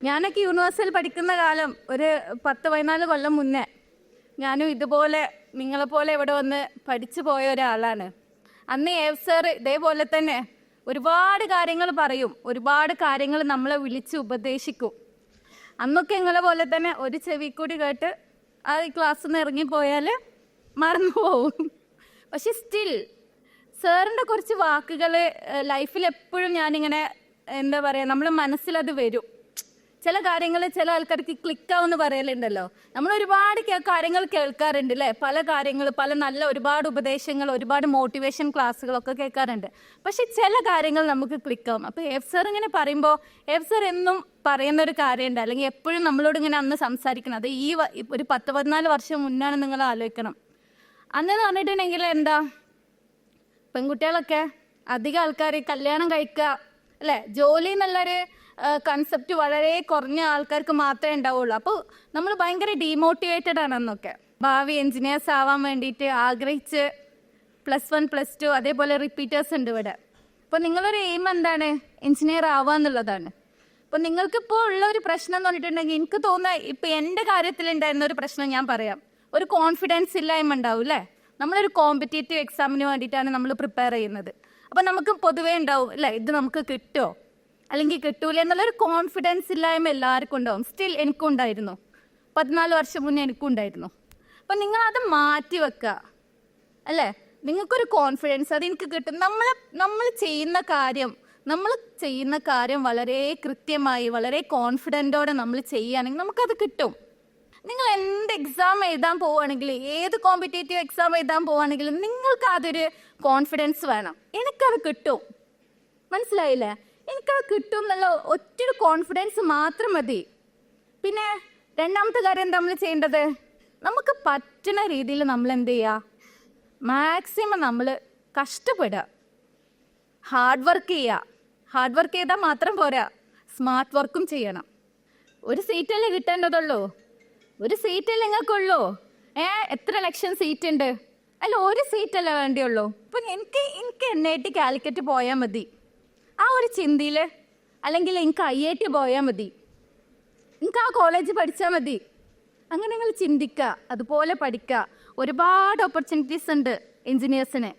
ഞാനൊക്കെ യൂണിവേഴ്സിൽ പഠിക്കുന്ന കാലം ഒരു 10-14 കൊല്ലം മുന്നേ ഞാനും ഇതുപോലെ നിങ്ങളെപ്പോലെ ഇവിടെ വന്ന് പഠിച്ചു പോയ ഒരാളാണ്. അന്ന് ഏവ് സാർ ഇതേപോലെ തന്നെ ഒരുപാട് കാര്യങ്ങൾ പറയും, ഒരുപാട് കാര്യങ്ങൾ നമ്മളെ വിളിച്ച് ഉപദേശിക്കും. അന്നൊക്കെ നിങ്ങളെ പോലെ തന്നെ ഒരു ചെവി കൂടി കേട്ട് ആ ക്ലാസ്സിൽ നിന്ന് ഇറങ്ങിപ്പോയാൽ മറന്നു പോവും. പക്ഷെ സ്റ്റിൽ സാറിൻ്റെ കുറച്ച് വാക്കുകൾ ലൈഫിൽ എപ്പോഴും ഞാനിങ്ങനെ എന്താ പറയുക, നമ്മൾ മനസ്സിലത് വരും. ചില കാര്യങ്ങൾ ചില ആൾക്കാർക്ക് ക്ലിക്കാവെന്ന് പറയലുണ്ടല്ലോ. നമ്മൾ ഒരുപാട് കാര്യങ്ങൾ കേൾക്കാറുണ്ട് അല്ലേ, പല കാര്യങ്ങൾ, പല നല്ല ഒരുപാട് ഉപദേശങ്ങൾ, ഒരുപാട് മോട്ടിവേഷൻ ക്ലാസ്സുകളൊക്കെ കേൾക്കാറുണ്ട്. പക്ഷെ ചില കാര്യങ്ങൾ നമുക്ക് ക്ലിക്കാവും. അപ്പോൾ എഫ് സാർ ഇങ്ങനെ പറയുമ്പോൾ എഫ് സാർ എന്നും പറയുന്നൊരു കാര്യമുണ്ട്, അല്ലെങ്കിൽ എപ്പോഴും നമ്മളോട് ഇങ്ങനെ അന്ന് സംസാരിക്കണം. അത് ഈ ഒരു 10-14 വർഷം മുന്നാണ് നിങ്ങൾ ആലോചിക്കണം. അന്നെന്ന് പറഞ്ഞിട്ടുണ്ടെങ്കിൽ എന്താ, പെൺകുട്ടികളൊക്കെ അധികം ആൾക്കാർ കല്യാണം കഴിക്കുക അല്ലേ, ജോലി എന്നുള്ളൊരു കൺസെപ്റ്റ് വളരെ കുറഞ്ഞ ആൾക്കാർക്ക് മാത്രമേ ഉണ്ടാവുള്ളൂ. അപ്പോൾ നമ്മൾ ഭയങ്കര ഡീമോട്ടിവേറ്റഡ് ആണ് അന്നൊക്കെ. ഭാവി എൻജിനീയേഴ്സ് ആവാൻ വേണ്ടിയിട്ട് ആഗ്രഹിച്ച് +1 +2 അതേപോലെ റിപ്പീറ്റേഴ്സ് ഉണ്ട് ഇവിടെ. അപ്പോൾ നിങ്ങളൊരു എയിം എന്താണ്, എൻജിനീയർ ആവുക എന്നുള്ളതാണ്. അപ്പോൾ നിങ്ങൾക്കിപ്പോൾ ഉള്ള ഒരു പ്രശ്നം എന്ന് പറഞ്ഞിട്ടുണ്ടെങ്കിൽ, എനിക്ക് തോന്നുന്നത് ഇപ്പം എൻ്റെ കാര്യത്തിലുണ്ടായിരുന്ന ഒരു പ്രശ്നം ഞാൻ പറയാം. ഒരു കോൺഫിഡൻസ് ഇല്ലായ്മ ഉണ്ടാവും അല്ലേ. നമ്മളൊരു കോമ്പറ്റേറ്റീവ് എക്സാമിന് വേണ്ടിയിട്ടാണ് നമ്മൾ പ്രിപ്പയർ ചെയ്യുന്നത്. അപ്പം നമുക്ക് പൊതുവേ ഉണ്ടാവും അല്ലേ, ഇത് നമുക്ക് കിട്ടുമോ അല്ലെങ്കിൽ കിട്ടൂല എന്നുള്ളൊരു കോൺഫിഡൻസ് ഇല്ലായ്മ എല്ലാവർക്കും ഉണ്ടാവും. സ്റ്റിൽ എനിക്കും ഉണ്ടായിരുന്നു, 14 വർഷം മുന്നേ എനിക്കും ഉണ്ടായിരുന്നു. അപ്പം നിങ്ങളത് മാറ്റി വെക്കുക അല്ലേ. നിങ്ങൾക്കൊരു കോൺഫിഡൻസ് അതെനിക്ക് കിട്ടും. നമ്മൾ ചെയ്യുന്ന കാര്യം വളരെ കൃത്യമായി വളരെ കോൺഫിഡൻറ്റോടെ നമ്മൾ ചെയ്യുകയാണെങ്കിൽ നമുക്കത് കിട്ടും. നിങ്ങൾ എന്ത് എക്സാം എഴുതാൻ പോവുകയാണെങ്കിൽ, ഏത് കോമ്പറ്റേറ്റീവ് എക്സാം എഴുതാൻ പോവുകയാണെങ്കിലും നിങ്ങൾക്ക് അതൊരു കോൺഫിഡൻസ് വേണം. എനിക്കത് കിട്ടും, മനസ്സിലായില്ലേ? എനിക്കത് കിട്ടും എന്നുള്ള ഒറ്റൊരു കോൺഫിഡൻസ് മാത്രം മതി. പിന്നെ രണ്ടാമത്തെ കാര്യം എന്താ നമ്മൾ ചെയ്യേണ്ടത്, നമുക്ക് പറ്റുന്ന രീതിയിൽ നമ്മൾ എന്ത് ചെയ്യുക, മാക്സിമം നമ്മൾ കഷ്ടപ്പെടുക, ഹാർഡ് വർക്ക് ചെയ്യുക. ഹാർഡ് വർക്ക് ചെയ്താൽ മാത്രം പോരാ, സ്മാർട്ട് വർക്കും ചെയ്യണം. ഒരു സീറ്റല്ലേ കിട്ടേണ്ടതുള്ളൂ, ഒരു സീറ്റല്ലേ നിങ്ങൾക്കുള്ളൂ. എത്ര ലക്ഷം സീറ്റ് ഉണ്ട്, അല്ല ഒരു സീറ്റല്ലേ വേണ്ടിയുള്ളൂ. ഇപ്പം എനിക്ക് NIT കാലിക്കറ്റ് പോയാൽ മതി, ആ ഒരു ചിന്തയിൽ, അല്ലെങ്കിൽ എനിക്ക് IIT പോയാൽ മതി, എനിക്ക് ആ കോളേജ് പഠിച്ചാൽ മതി, അങ്ങനെ നിങ്ങൾ ചിന്തിക്കുക, അതുപോലെ പഠിക്കുക. ഒരുപാട് ഓപ്പർച്യൂണിറ്റീസ് ഉണ്ട് എൻജിനീയേഴ്സിന്.